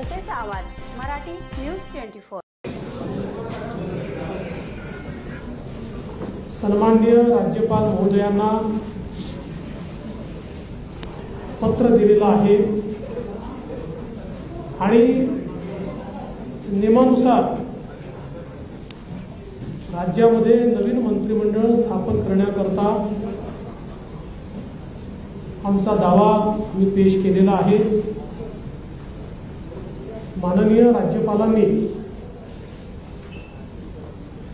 जनतेचा आवाज मराठी न्यूज 24। सन्माननीय राज्यपाल महोदयांना पत्र दिलेलं आहे आणि नियमानुसार राज्यामध्ये नवीन मंत्रिमंडळ स्थापन करण्याकरता आमचा दावा मी पेश केलेला आहे। माननीय राज्यपालांनी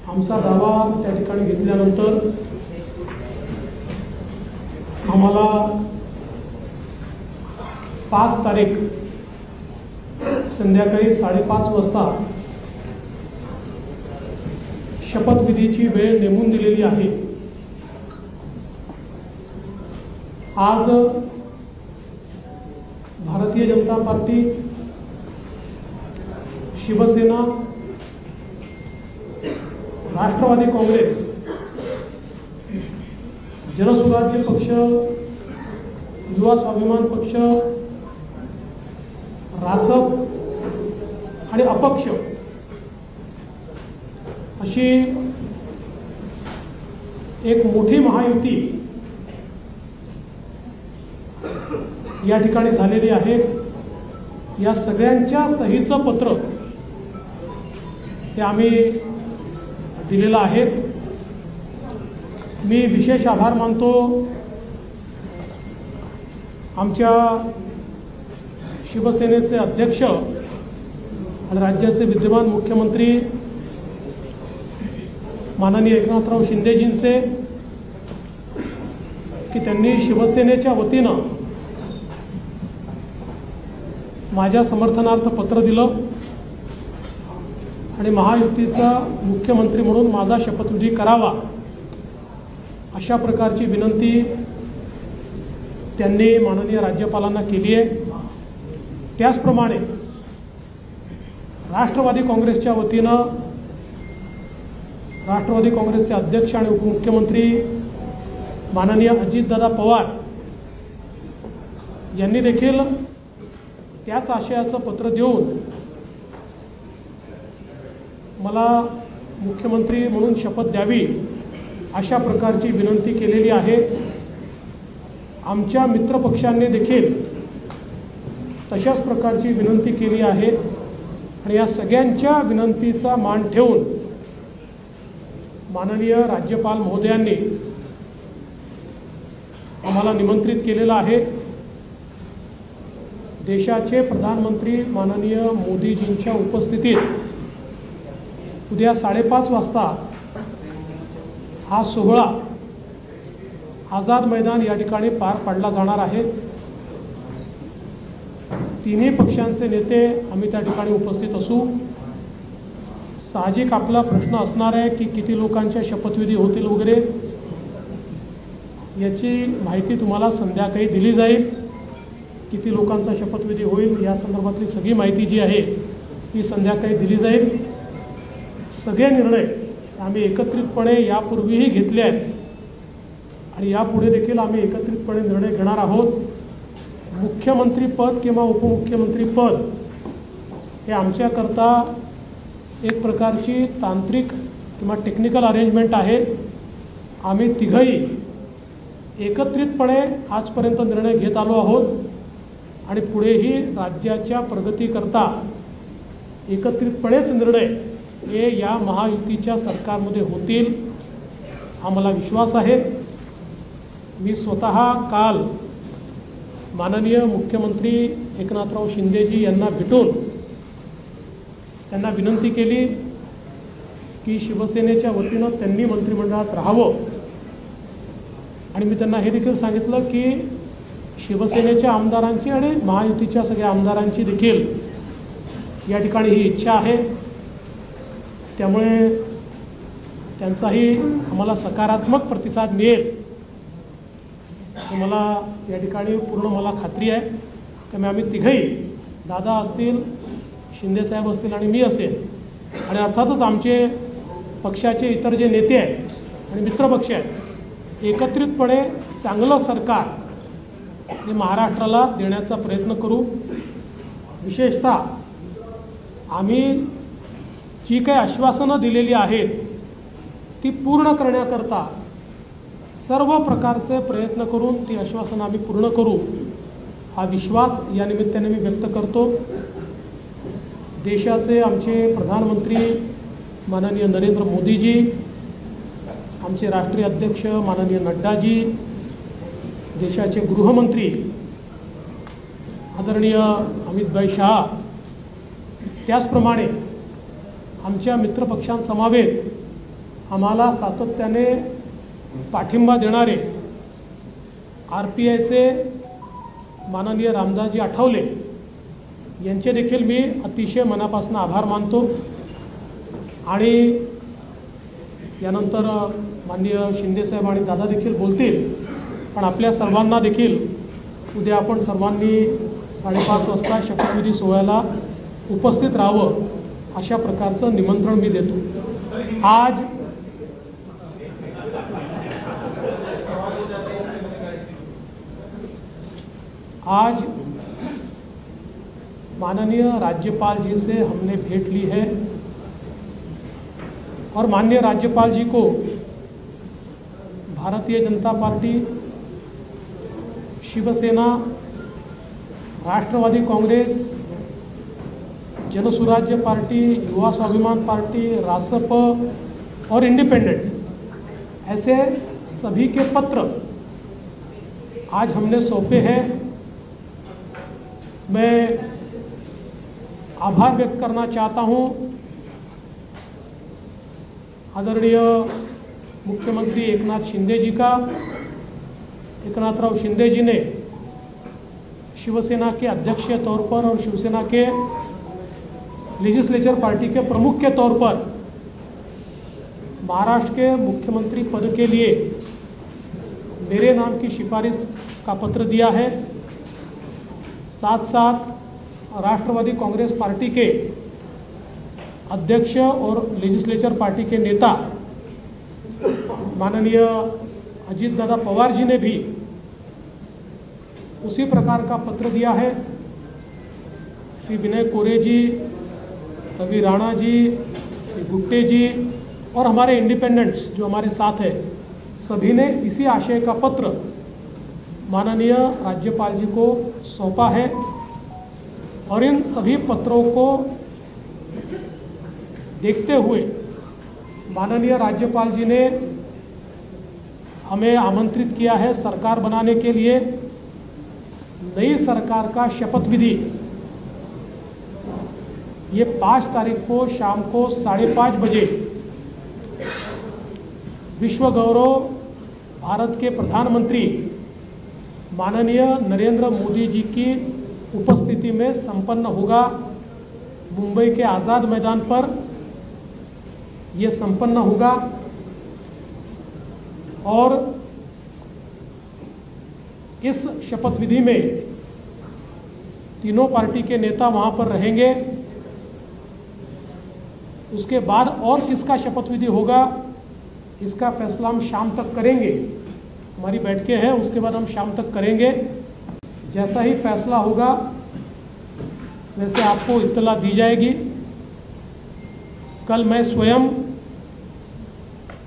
आमचा दावा त्या ठिकाणी घेतल्यानंतर आम्हाला 5 तारीख संध्याकाळी 5:30 वाजता शपथविधीची वेळ नेमून दिलेली आहे। आज भारतीय जनता पार्टी, शिवसेना, राष्ट्रवादी काँग्रेस, जनसुराज्य पक्ष, युवा स्वाभिमान पक्ष, रासप आणि अपक्ष अशी एक मोठी महायुती या ठिकाणी झालेली आहे। या सगळ्यांच्या सहीचं पत्र हे आम्ही दिलेलं आहे। मी विशेष आभार मानतो आमच्या शिवसेनेचे अध्यक्ष आणि राज्याचे विद्यमान मुख्यमंत्री माननीय एकनाथराव शिंदेजींचे की त्यांनी शिवसेनेच्या वतीनं माझ्या समर्थनार्थ पत्र दिलं आणि महायुतीचा मुख्यमंत्री म्हणून माझा शपथविधी करावा अशा प्रकारची विनंती त्यांनी माननीय राज्यपालांना केली आहे। त्याचप्रमाणे राष्ट्रवादी काँग्रेसच्या वतीनं राष्ट्रवादी काँग्रेसचे अध्यक्ष आणि उपमुख्यमंत्री माननीय अजितदादा पवार यांनी देखील त्याच आशयाचं पत्र देऊन मला मुख्यमंत्री म्हणून शपथ द्यावी अशा प्रकारची विनंती केलेली आहे। आमच्या मित्रपक्षांनी देखील तशाच प्रकारची विनंती केली आहे आणि या सगळ्यांच्या विनंतीचा मान ठेवून माननीय राज्यपाल महोदयांनी आम्हाला निमंत्रित केलेलं आहे। देशाचे प्रधानमंत्री माननीय मोदीजींच्या उपस्थितीत उद्या 5:30 वाजता हा सोहळा आझाद मैदान या ठिकाणी पार पाडला जाणार आहे। तिन्ही पक्षांचे नेते आम्ही त्या ठिकाणी उपस्थित असू। साहजिक आपला प्रश्न असणार आहे की किती लोकांच्या शपथविधी होतील वगैरे, याची माहिती तुम्हाला संध्याकाळी दिली जाईल। किती लोकांचा शपथविधी होईल या संदर्भातली सगळी माहिती जी आहे ती संध्याकाळी दिली जाईल। सगळे निर्णय आम्ही एकत्रितपणे यापूर्वीही घेतले आहेत आणि यापुढे देखील आम्ही एकत्रितपणे निर्णय घेणार आहोत। मुख्यमंत्री पद किंवा उपमुख्यमंत्री पद हे आमच्याकरता एक प्रकारची तांत्रिक किंवा टेक्निकल अरेंजमेंट आहे। आम्ही तिघही एकत्रितपणे आजपर्यंत निर्णय घेत आलो आहोत आणि पुढेही राज्याच्या प्रगतीकरता एकत्रितपणेच निर्णय हे या महायुतीच्या सरकारमध्ये होतील आम्हाला विश्वास आहे। मी स्वतः काल माननीय मुख्यमंत्री एकनाथराव शिंदेजी यांना भेटून त्यांना विनंती केली की शिवसेनेच्या वतीनं त्यांनी मंत्रिमंडळात राहावं आणि मी त्यांना हे देखील सांगितलं की शिवसेनेच्या आमदारांची आणि महायुतीच्या सगळ्या आमदारांची देखील या ठिकाणी ही इच्छा आहे। त्यामुळे त्यांचाही आम्हाला सकारात्मक प्रतिसाद मिळेल हे मला या ठिकाणी पूर्ण मला खात्री आहे। त्यामुळे आम्ही तिघही, दादा असतील, शिंदेसाहेब असतील आणि मी असेल आणि अर्थातच आमचे पक्षाचे इतर जे नेते आहेत आणि मित्रपक्ष आहेत, एकत्रितपणे चांगलं सरकार हे महाराष्ट्राला देण्याचा प्रयत्न करू। विशेषतः आम्ही जी काही आश्वासनं दिलेली आहेत ती पूर्ण करण्याकरता सर्व प्रकारचे प्रयत्न करून ती आश्वासनं आम्ही पूर्ण करू हा विश्वास या निमित्ताने मी व्यक्त करतो। देशाचे आमचे प्रधानमंत्री माननीय नरेंद्र मोदीजी, आमचे राष्ट्रीय अध्यक्ष माननीय नड्डाजी, देशाचे गृहमंत्री आदरणीय अमितभाई शाह, त्याचप्रमाणे आमच्या मित्रपक्षांसमवेत आम्हाला सातत्याने पाठिंबा देणारे RPIचे माननीय रामदासजी आठवले यांचे देखील मी अतिशय मनापासून आभार मानतो। आणि यानंतर माननीय शिंदेसाहेब आणि दादा देखील बोलतील, पण आपल्या सर्वांना देखील उद्या आपण सर्वांनी 5:30 वाजता शपथविधी सोहळ्याला उपस्थित राहावं अशा प्रकारचं निमंत्रण मी देतो। आज माननीय राज्यपाल जी से हमने भेंट ली है और माननीय राज्यपाल जी को भारतीय जनता पार्टी, शिवसेना, राष्ट्रवादी कांग्रेस, जनसुराज्य पार्टी, युवा स्वाभिमान पार्टी, रासप और इंडिपेंडेंट ऐसे सभी के पत्र आज हमने सौंपे हैं। मैं आभार व्यक्त करना चाहता हूं आदरणीय मुख्यमंत्री एकनाथ शिंदे जी का। एकनाथराव शिंदे जी ने शिवसेना के अध्यक्ष के तौर पर और शिवसेना के लेजिस्लेचर पार्टी के प्रमुख के तौर पर महाराष्ट्र के मुख्यमंत्री पद के लिए मेरे नाम की सिफारिश का पत्र दिया है। साथ साथ राष्ट्रवादी कांग्रेस पार्टी के अध्यक्ष और लेजिस्लेचर पार्टी के नेता माननीय अजीत दादा पवार जी ने भी उसी प्रकार का पत्र दिया है। श्री विनय कोरे जी, रवि राणा जी, श्री गुट्टे जी और हमारे इंडिपेंडेंट्स जो हमारे साथ है, सभी ने इसी आशय का पत्र माननीय राज्यपाल जी को सौंपा है। और इन सभी पत्रों को देखते हुए माननीय राज्यपाल जी ने हमें आमंत्रित किया है सरकार बनाने के लिए। नई सरकार का शपथ विधि ये 5 तारीख को शाम को 5:30 बजे विश्व गौरव भारत के प्रधानमंत्री माननीय नरेंद्र मोदी जी की उपस्थिति में संपन्न होगा। मुंबई के आज़ाद मैदान पर ये संपन्न होगा और इस शपथ विधि में तीनों पार्टी के नेता वहां पर रहेंगे। उसके बाद और किसका शपथ विधि होगा इसका फैसला हम शाम तक करेंगे। हमारी बैठकें हैं, उसके बाद हम शाम तक करेंगे। जैसा ही फैसला होगा वैसे आपको इत्तला दी जाएगी। कल मैं स्वयं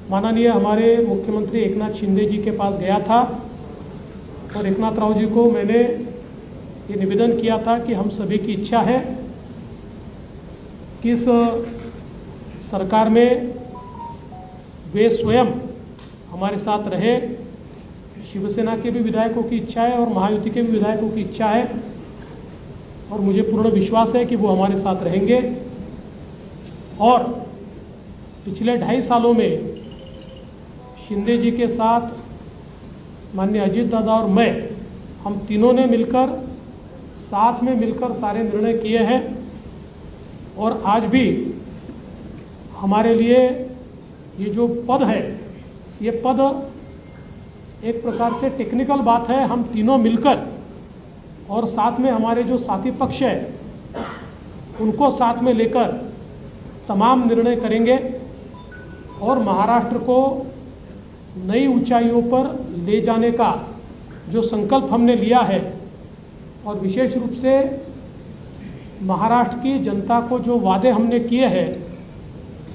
माननीय हमारे मुख्यमंत्री एकनाथ शिंदे जी के पास गया था और एकनाथ राव जी को मैंने ये निवेदन किया था कि हम सभी की इच्छा है कि इस सरकार में वे स्वयं हमारे साथ रहे। शिवसेना के भी विधायकों की इच्छा है और महायुति के भी विधायकों की इच्छा है और मुझे पूर्ण विश्वास है कि वो हमारे साथ रहेंगे। और पिछले 2.5 सालों में शिंदे जी के साथ माननीय अजीत दादा और मैं, हम तीनों ने मिलकर साथ में मिलकर सारे निर्णय किए हैं। और आज भी हमारे लिए ये जो पद है, ये पद एक प्रकार से टेक्निकल बात है। हम तीनों मिलकर और साथ में हमारे जो साथी पक्ष है उनको साथ में लेकर तमाम निर्णय करेंगे और महाराष्ट्र को नई ऊंचाइयों पर ले जाने का जो संकल्प हमने लिया है और विशेष रूप से महाराष्ट्र की जनता को जो वादे हमने किए हैं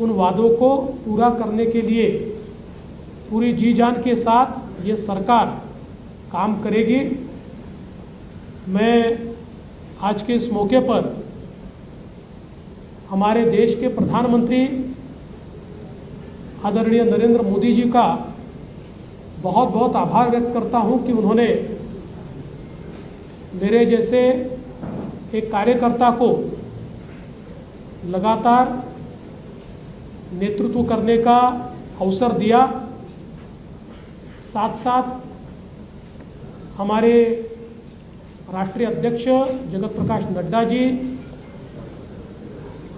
उन वादों को पूरा करने के लिए पूरी जी जान के साथ ये सरकार काम करेगी। मैं आज के इस मौके पर हमारे देश के प्रधानमंत्री आदरणीय नरेंद्र मोदी जी का बहुत बहुत आभार व्यक्त करता हूं कि उन्होंने मेरे जैसे एक कार्यकर्ता को लगातार नेतृत्व करने का अवसर दिया। साथ साथ हमारे राष्ट्रीय अध्यक्ष जगत प्रकाश नड्डा जी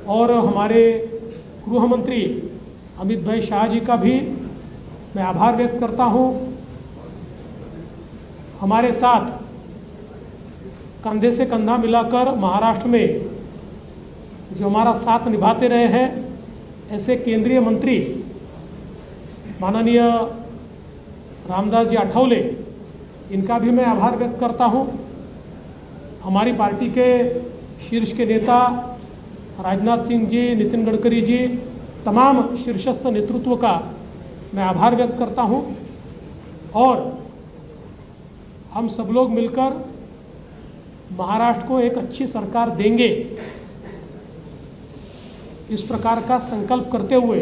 और हमारे गृह मंत्री अमित भाई शाह जी का भी मैं आभार व्यक्त करता हूं। हमारे साथ कंधे से कंधा मिलाकर महाराष्ट्र में जो हमारा साथ निभाते रहे हैं ऐसे केंद्रीय मंत्री माननीय रामदास जी आठवले, इनका भी मैं आभार व्यक्त करता हूं। हमारी पार्टी के शीर्ष के नेता राजनाथ सिंह जी, नितिन गडकरी जी, तमाम शीर्षस्थ नेतृत्व का मैं आभार व्यक्त करता हूं। और हम सब लोग मिलकर महाराष्ट्र को एक अच्छी सरकार देंगे, इस प्रकार का संकल्प करते हुए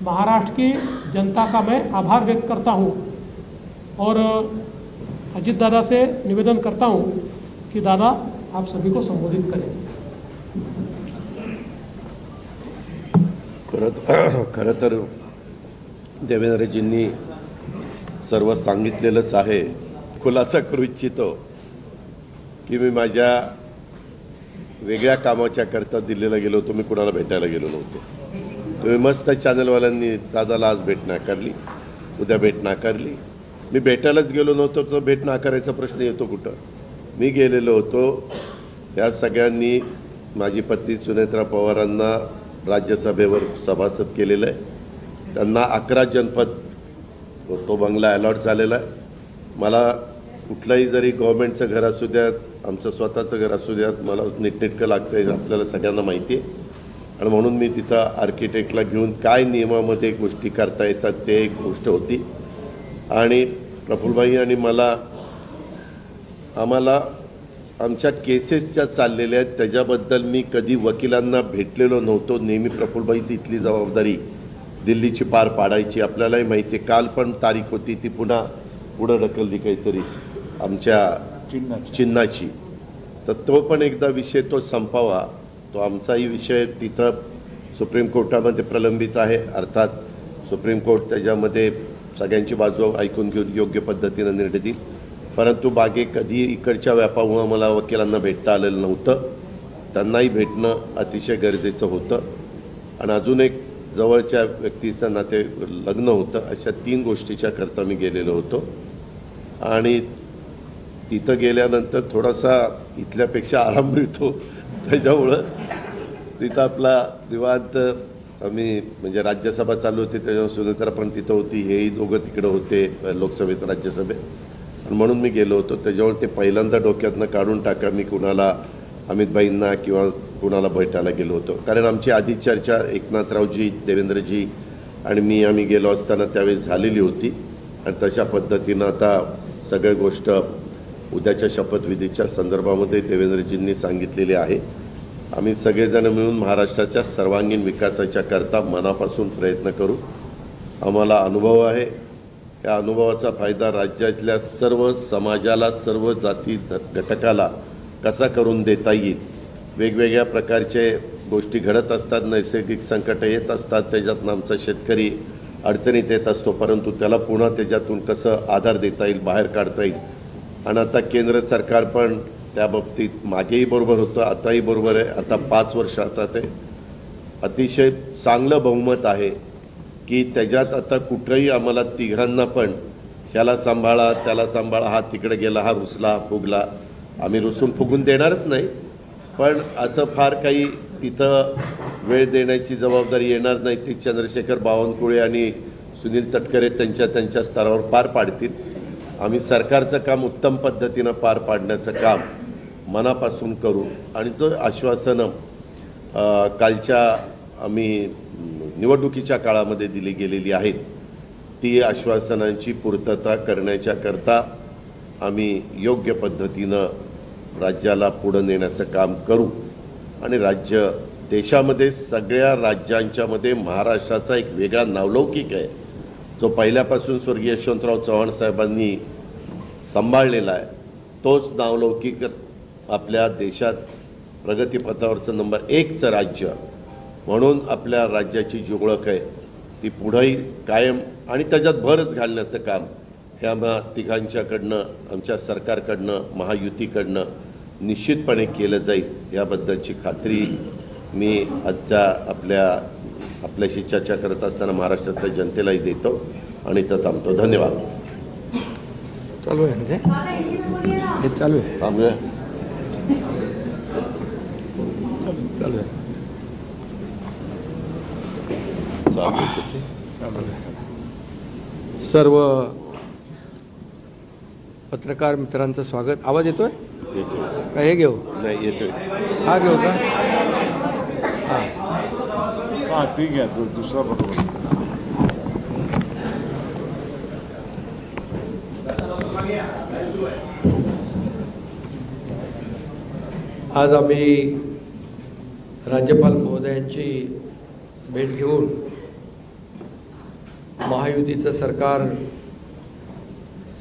महाराष्ट्र की जनता का मैं आभार व्यक्त करता हूं। और अजित दादा से निवेदन करता हूं कि दादा आप सभी को संबोधित करें। खरं तर देवेंद्रजींनी सर्व सांगितलेलंच आहे। खुलासा करू इच्छितो की मी माझ्या वेगळ्या कामाच्या करता दिल्लीला गेलो होतो, मी कुणाला भेटायला गेलो नव्हतो। तुम्ही मस्त चॅनलवाल्यांनी दादाला आज भेट नाकारली, उद्या भेट नाकारली। मी भेटायलाच गेलो नव्हतो तर भेट नाकारायचा प्रश्न येतो कुठं? मी गेलेलो होतो, या सगळ्यांनी माझी पत्नी सुनेत्रा पवारांना राज्यसभेवर सभासद केलेलं आहे। त्यांना 11 जनपद तो बंगला अलॉट झालेला आहे। मला कुठलाही जरी गव्हर्नमेंटचं घर असू द्यात, आमचं स्वतःचं घर असू द्यात, मला नीटनेटकं लागतं हे आपल्याला सगळ्यांना माहिती आहे। आणि म्हणून मी तिथं आर्किटेक्टला घेऊन काय नियमामध्ये गोष्टी करता येतात ते एक गोष्ट होती। आणि प्रफुल्लभाई आणि आम्हाला आमच्या केसेस ज्या चाललेल्या आहेत त्याच्याबद्दल मी कधी वकिलांना भेटलेलो नव्हतो। नेहमी प्रफुल्लभाईची इथली जबाबदारी दिल्लीची पार पाडायची। आपल्यालाही माहिती आहे, काल पण तारीख होती ती पुन्हा पुढे ढकलली काहीतरी आमच्या चिन्हाची, तर तो पण एकदा विषय तो संपावा। तो आमचाही विषय तिथं सुप्रीम कोर्टामध्ये प्रलंबित आहे। अर्थात सुप्रीम कोर्ट त्याच्यामध्ये सगळ्यांची बाजू ऐकून घेऊन योग्य पद्धतीने निर्णय देईल। परंतु बागे कधी इकडच्या व्यापामुळे मला वकिलांना भेटता आलेलं नव्हतं, त्यांनाही भेटणं अतिशय गरजेचं होतं। आणि अजून एक जवळच्या व्यक्तीचं नाते लग्न होतं। अशा 3 गोष्टीच्या करता मी गेलेलो होतो। आणि तिथं गेल्यानंतर थोडासा इथल्यापेक्षा आराम मिळतो, त्याच्यामुळं तिथं आपला निवांत आम्ही म्हणजे राज्यसभा चालू होती त्याच्यावर सुनेत्रा पण तिथं होती, हेही दोघं तिकडं होते लोकसभेत राज्यसभेत, आणि म्हणून मी गेलो होतो। त्याच्यामुळे ते पहिल्यांदा डोक्यातनं काढून टाका मी कुणाला अमितभाईंना किंवा कुणाला भेटायला गेलो होतो। कारण आमची आधी चर्चा एकनाथरावजी, देवेंद्रजी आणि मी आम्ही गेलो असताना त्यावेळेस झालेली होती। आणि तशा पद्धतीनं आता सगळी गोष्ट उद्याच्या शपथविधीच्या संदर्भामध्ये देवेंद्रजींनी सांगितलेली आहे। आम्ही सगळेजण मिळून महाराष्ट्राच्या सर्वांगीण विकासाच्या करता मनापासून प्रयत्न करू। आम्हाला अनुभव आहे, या अनुभवाचा फायदा राज्यातल्या सर्व समाजाला, सर्व जाती घटकाला कसा करून देता येईल। वेगवेगळ्या प्रकारचे गोष्टी घडत असतात, नैसर्गिक संकट येत असतात, त्याच्यातून आमचा शेतकरी अडचणीत येत असतो, परंतु त्याला पुन्हा त्याच्यातून कसं आधार देता येईल, बाहेर काढता येईल। आणि आता केंद्र सरकार पण त्या बाबतीत मागेही बरोबर होतं, आताही बरोबर आहे। आता 5 वर्ष आता ते अतिशय चांगलं बहुमत आहे की त्याच्यात आता कुठेही आम्हाला तिघांना पण ह्याला सांभाळा त्याला सांभाळा, हा तिकडे गेला, हा रुसला फुगला, आम्ही रुसून फुगून देणारच नाही, पण असं फार काही तिथं वेळ देण्याची जबाबदारी येणार नाही। ती चंद्रशेखर बावनकुळे आणि सुनील तटकरे त्यांच्या स्तरावर पार पाडतील। आम्ही सरकारचं काम उत्तम पद्धतीनं पार पाडण्याचं काम मनापासून करू आणि जो आश्वासनं कालच्या आम्ही निवडणुकीच्या काळामध्ये दिली गेलेली आहेत ती आश्वासनांची पूर्तता करण्याच्या करता आम्ही योग्य पद्धतीनं राज्याला पुढे नेण्याचं काम करू आणि राज्य देशामध्ये सगळ्या राज्यांच्यामध्ये महाराष्ट्राचा एक वेगळा नावलौकिक आहे जो पहिल्यापासून स्वर्गीय यशवंतराव चव्हाण साहेबांनी सांभाळलेला आहे. तोच नावलौकिक आपल्या देशात प्रगतीपथावरचं नंबर 1चं राज्य म्हणून आपल्या राज्याची जी ओळख आहे ती पुढेही कायम आणि त्याच्यात भरच घालण्याचं काम हे आम्हा तिघांच्याकडनं आमच्या सरकारकडनं महायुतीकडनं निश्चितपणे केलं जाईल याबद्दलची खात्री मी आजच्या आपल्याशी चर्चा करत असताना महाराष्ट्रातल्या जनतेलाही देतो आणि इथं थांबतो. धन्यवाद. चालू आहे ना ते चालू आहे थांबूया. चालू आहे सर्व पत्रकार मित्रांचं स्वागत. आवाज येतोय का? हे घेऊ नाही येतोय. हा घेऊ का? हां ठीक आहे. दुसरा बरोबर. आज आम्ही राज्यपाल महोदयांची भेट घेऊन महायुतीचं सरकार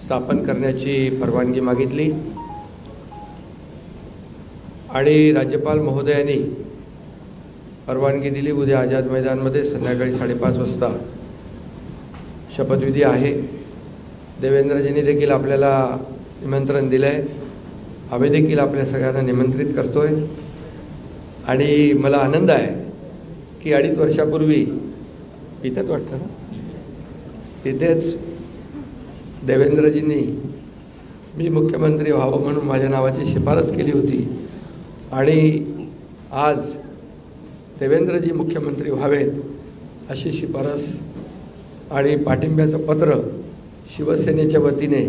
स्थापन करण्याची परवानगी मागितली आणि राज्यपाल महोदयांनी परवानगी दिली. उद्या आझाद मैदानमध्ये संध्याकाळी 5:30 वाजता शपथविधी आहे. देवेंद्रजींनी देखील आपल्याला निमंत्रण दिलं आहे. आम्ही देखील आपल्या सगळ्यांना निमंत्रित करतोय आणि मला आनंद आहे की 2.5 वर्षापूर्वी इथेच वाटतं ना तिथेच देवेंद्रजींनी मी मुख्यमंत्री व्हावं म्हणून माझ्या नावाची शिफारस केली होती आणि आज देवेंद्रजी मुख्यमंत्री व्हावेत अशी शिफारस आणि पाठिंब्याचं पत्र शिवसेनेच्या वतीने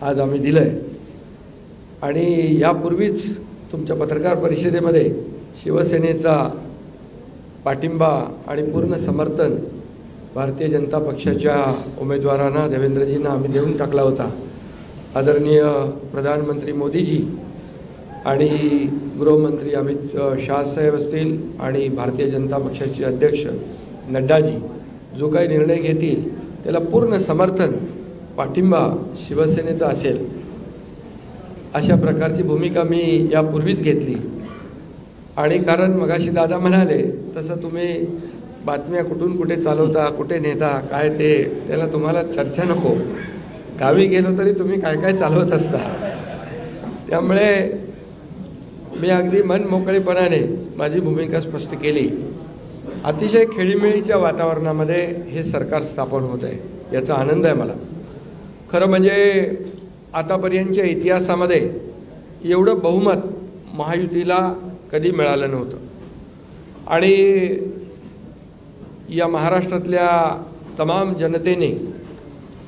आज आम्ही दिलं आहे. आणि यापूर्वीच तुमच्या पत्रकार परिषदेमध्ये शिवसेनेचा पाठिंबा आणि पूर्ण समर्थन भारतीय जनता पक्षाच्या उमेदवारांना देवेंद्रजींना आम्ही देऊन टाकला होता. आदरणीय प्रधानमंत्री मोदीजी आणि गृहमंत्री अमित शाह साहेब असतील आणि भारतीय जनता पक्षाचे अध्यक्ष नड्डाजी जो काही निर्णय घेतील त्याला पूर्ण समर्थन पाठिंबा शिवसेनेचा असेल अशा प्रकारची भूमिका मी यापूर्वीच घेतली. आणि कारण मगाशी दादा म्हणाले तसं तुम्ही बातम्या कुठून कुठे चालवता कुठे नेता काय ते त्याला तुम्हाला चर्चा नको. गावी गेलो तरी तुम्ही काय काय चालवत असता. त्यामुळे मी अगदी मन मोकळेपणाने माझी भूमिका स्पष्ट केली. अतिशय खेळीमेळीच्या वातावरणामध्ये हे सरकार स्थापन होत आहे याचा आनंद आहे मला. खरं म्हणजे आतापर्यंतच्या इतिहासामध्ये एवढं बहुमत महायुतीला कधी मिळालं नव्हतं आणि या महाराष्ट्रातल्या तमाम जनतेने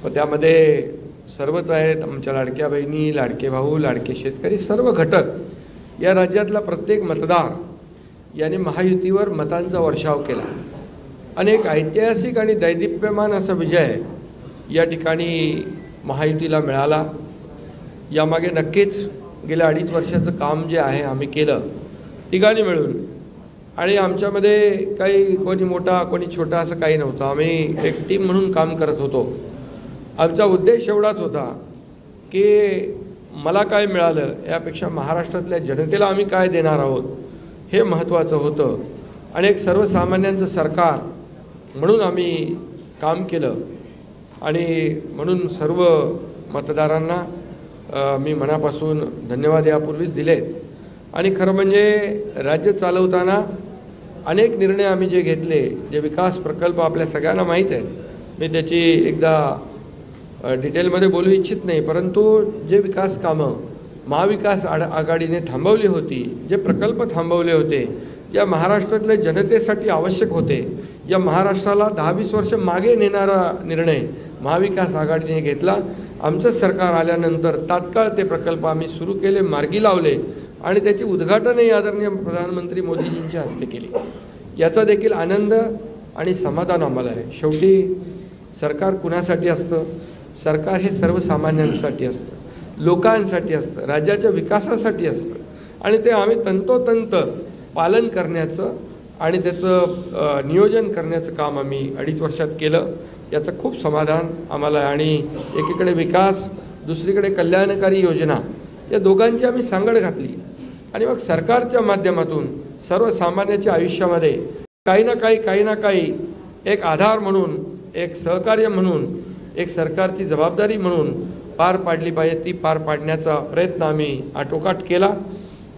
व त्यामध्ये सर्वच आहेत आमच्या लाडक्या बहिणी लाडके भाऊ लाडके शेतकरी सर्व घटक या राज्यातला प्रत्येक मतदार यांनी महायुतीवर मतांचा वर्षाव केला. अनेक ऐतिहासिक आणि दैदिप्यमान असा विजय या ठिकाणी महायुतीला मिळाला. यामागे नक्कीच गेल्या 2.5 वर्षाचं काम जे आहे आम्ही केलं तिघांनी मिळून आणि आमच्यामध्ये काही कोणी मोठा कोणी छोटा असं काही नव्हतं. आम्ही एक टीम म्हणून काम करत होतो. आमचा उद्देश एवढाच होता की मला काय मिळालं यापेक्षा महाराष्ट्रातल्या जनतेला आम्ही काय देणार आहोत हे महत्त्वाचं होतं. आणि एक सर्वसामान्यांचं सरकार म्हणून आम्ही काम केलं आणि म्हणून सर्व मतदारांना मी मनापासून धन्यवाद यापूर्वीच दिलेत. आणि खरं म्हणजे राज्य चालवताना अनेक निर्णय आम्ही जे घेतले जे विकास प्रकल्प आपल्या सगळ्यांना माहीत आहेत. मी त्याची एकदा डिटेलमध्ये बोलू इच्छित नाही परंतु जे विकास कामं महाविकास आघाडीने थांबवली होती जे प्रकल्प थांबवले होते या महाराष्ट्रातल्या जनतेसाठी आवश्यक होते या महाराष्ट्राला 10-20 वर्ष मागे नेणारा निर्णय महाविकास आघाडीने घेतला. आमचं सरकार आल्यानंतर तात्काळ ते प्रकल्प आम्ही सुरू केले मार्गी लावले आणि त्याची उद्घाटनही आदरणीय प्रधानमंत्री मोदीजींच्या हस्ते केली. याचा देखील आनंद आणि समाधान आम्हाला आहे. शेवटी सरकार कुणासाठी असतं? सरकार हे सर्वसामान्यांसाठी असतं, लोकांसाठी असतं, राज्याच्या विकासासाठी असतं आणि ते आम्ही तंतोतंत पालन करण्याचं आणि त्याचं नियोजन करण्याचं काम आम्ही 2.5 वर्षात केलं. याचं खूप समाधान आम्हाला आहे. आणि एकीकडे विकास, दुसरीकडे कल्याणकारी योजना, या दोघांची आम्ही सांगड घातली आणि मग सरकारच्या माध्यमातून सर्वसामान्याच्या आयुष्यामध्ये काही ना काही एक आधार म्हणून, एक सहकार्य म्हणून, एक सरकारची जबाबदारी म्हणून पार पाडली पाहिजे. ती पार पाडण्याचा प्रयत्न आम्ही आटोकाट केला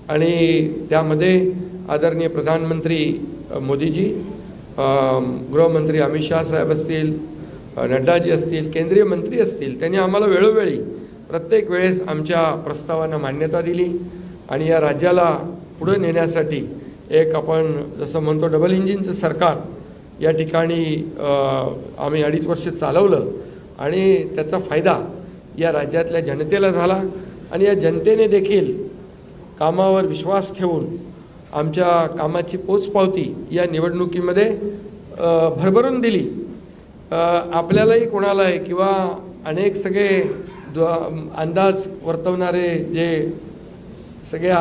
आणि त्यामध्ये आदरणीय प्रधानमंत्री मोदीजी, गृहमंत्री अमित शाह साहेब असतील, नड्डाजी असतील, केंद्रीय मंत्री असतील, त्यांनी आम्हाला वेळोवेळी प्रत्येक वेळेस आमच्या प्रस्तावांना मान्यता दिली आणि या राज्याला पुढे नेण्यासाठी एक आपण जसं म्हणतो डबल इंजिनचं सरकार या ठिकाणी आम्ही 2.5 वर्ष चालवलं आणि त्याचा फायदा या राज्यातल्या जनतेला झाला आणि या जनतेने देखील कामावर विश्वास ठेवून आमच्या कामाची पोचपावती या निवडणुकीमध्ये भरभरून दिली. आपल्यालाही कोणालाही किंवा अनेक सगळे अंदाज वर्तवणारे जे सगळ्या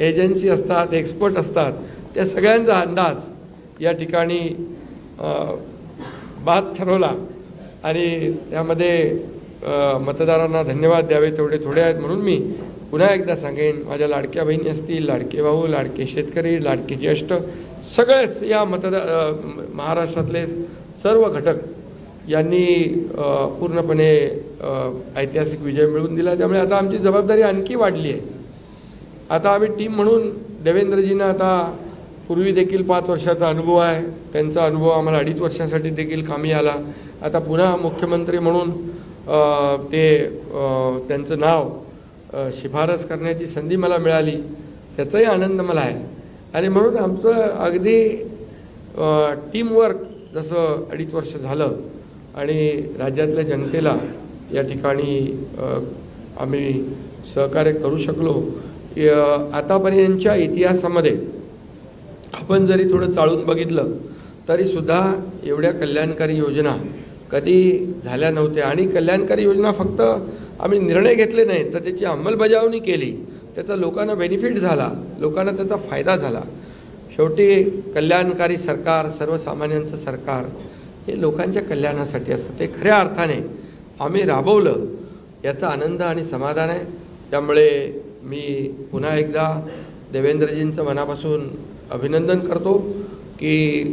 एजन्सी असतात, एक्सपर्ट असतात, त्या सगळ्यांचा अंदाज या ठिकाणी बाद ठरवला आणि त्यामध्ये मतदारांना धन्यवाद द्यावे तेवढे थोडे आहेत. म्हणून मी पुन्हा एकदा सांगेन, माझ्या लाडक्या बहिणी असतील, लाडके भाऊ, लाडके शेतकरी, लाडके ज्येष्ठ, सगळेच या महाराष्ट्रातले सर्व घटक यांनी पूर्णपणे ऐतिहासिक विजय मिळवून दिला. त्यामुळे आता आमची जबाबदारी आणखी वाढली आहे. आता आम्ही टीम म्हणून देवेंद्रजींना आता पूर्वी देखील 5 वर्षाचा अनुभव आहे, त्यांचा अनुभव आम्हाला 2.5 वर्षासाठी देखील कामी आला. आता पुन्हा मुख्यमंत्री म्हणून त्यांचं नाव शिफारस करण्याची संधी मला मिळाली, त्याचाही आनंद मला आहे. आणि म्हणून आमचं अगदी टीमवर्क जसं 2.5 वर्ष झालं आणि राज्यातल्या जनतेला या ठिकाणी आम्ही सहकार्य करू शकलो. आतापर्यंतच्या इतिहासामध्ये आपण जरी थोडं चाळून बघितलं तरीसुद्धा एवढ्या कल्याणकारी योजना कधी झाल्या नव्हत्या. आणि कल्याणकारी योजना फक्त आम्ही निर्णय घेतले नाहीत तर त्याची अंमलबजावणी केली, त्याचा लोकांना बेनिफिट झाला, लोकांना त्याचा फायदा झाला. शेवटी कल्याणकारी सरकार, सर्वसामान्यांचं सरकार हे लोकांच्या कल्याणासाठी असतं. ते खऱ्या अर्थाने आम्ही राबवलं, याचा आनंद आणि समाधान आहे. त्यामुळे मी पुन्हा एकदा देवेंद्रजींचं मनापासून अभिनंदन करतो की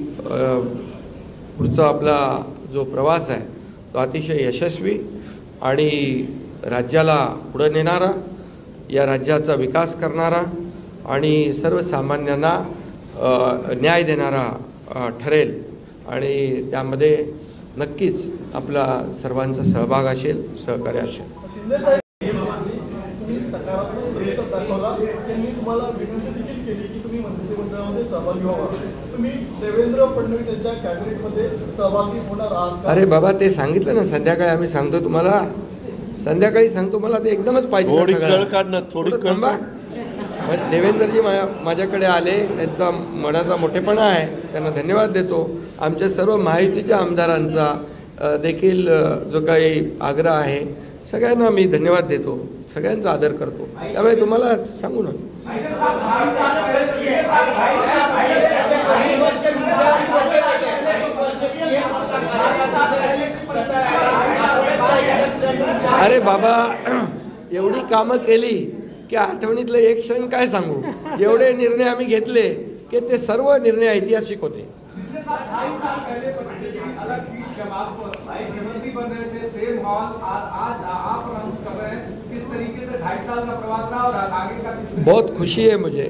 पुढचा आपला जो प्रवास आहे तो अतिशय यशस्वी आणि राज्याला पुढे नेणारा, या राज्याचा विकास करणारा आणि सर्वसामान्यांना न्याय देणारा ठरेल आणि त्यामध्ये नक्कीच आपला सर्वांचा सहभाग असेल, सहकार्य असेल. अरे बाबा, ते सांगितलं ना संध्याकाळी, आम्ही सांगतो तुम्हाला, संध्याकाळी सांगतो. मला ते एकदमच पाहिजे. देवेंद्रजी माझ्याकडे आले, त्यांचा मनाचा मोठेपणा आहे, त्यांना धन्यवाद देतो. आमच्या सर्व महायुतीच्या आमदारांचा देखील जो काही आग्रह आहे सगळ्यांना मी धन्यवाद देतो, सगळ्यांचा आदर करतो. त्यामुळे तुम्हाला सांगू ना, अरे बाबा, एवढी कामं केली की आठवणीतलं एक क्षण काय सांगू. जेवढे निर्णय आम्ही घेतले की ते सर्व निर्णय ऐतिहासिक होते. बहुत खुशी है मुझे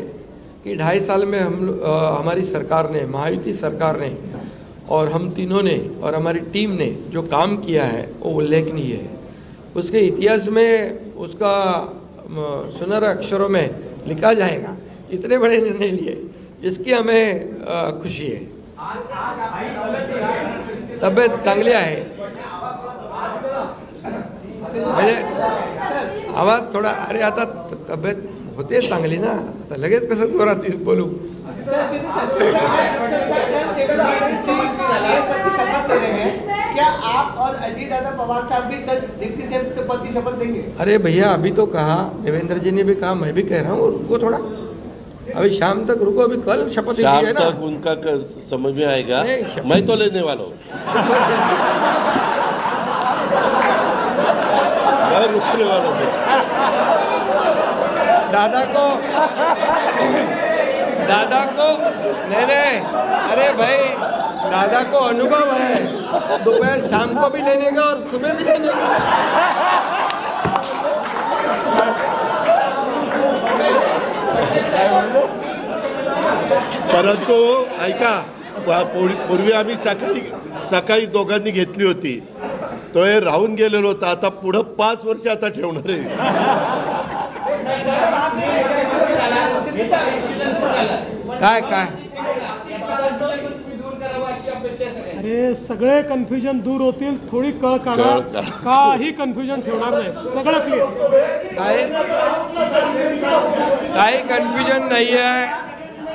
कि 2.5 साल में हमारी सरकार ने, महायुति सरकार ने और हम तीनों ने और हमारी टीम ने जो काम किया है वो उल्लेखनीय है. उसके इतिहास में उसका सुनहरे अक्षरों में लिखा जाएगा. इतने बड़े निर्णय लिए, इसकी हमें खुशी है. तब्येत चांगली आहे. म्हणजे आवाज थोडा, अरे आता तब्येत होते चांगली ना, आता लगेच कसं जोरात बोलू. क्या आप और अजीत दादा पवार साहब भी कल डिप्टी सीएम पद की शपथ लेंगे? अरे भैया अभी तो कहा, देवेंद्र जी ने भी कहा, मैं भी कह रहा हूँ रुको थोड़ा, अभी शाम तक रुको, अभी कल शपथ लेनी शाम है ना. तक उनका समझ में आएगा. नहीं, शपथ- मैं तो लेने वाला हूँ. मैं रुकने वाला हूँ. दादा को नहीं, अरे भाई दादा को अनुभव है, दोपहर शाम को भी लेने का और सुबह भी लेने का. परंतु ऐका, पूर्वी आम्ही सकाळी दोघांनी घेतली होती, तो हे राहून गेलेलो होता. आता पुढं 5 वर्ष आता ठेवणार आहे. काय अरे सगळे कन्फ्युजन दूर होतील, थोडी कळ काढा, कळ. काही कन्फ्युजन ठेवणार नाही, सगळं क्लिअर. काही कन्फ्युजन नाही आहे.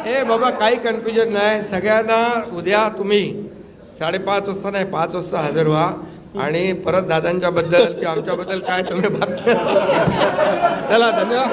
हे बाबा काही कन्फ्युजन नाही. सगळ्यांना उद्या तुम्ही 5:30 वाजता नाही 5 वाजता हजर व्हा आणि परत दादांच्या बद्दल किंवा आमच्याबद्दल काय तुम्ही बातम्या. चला धन्यवाद.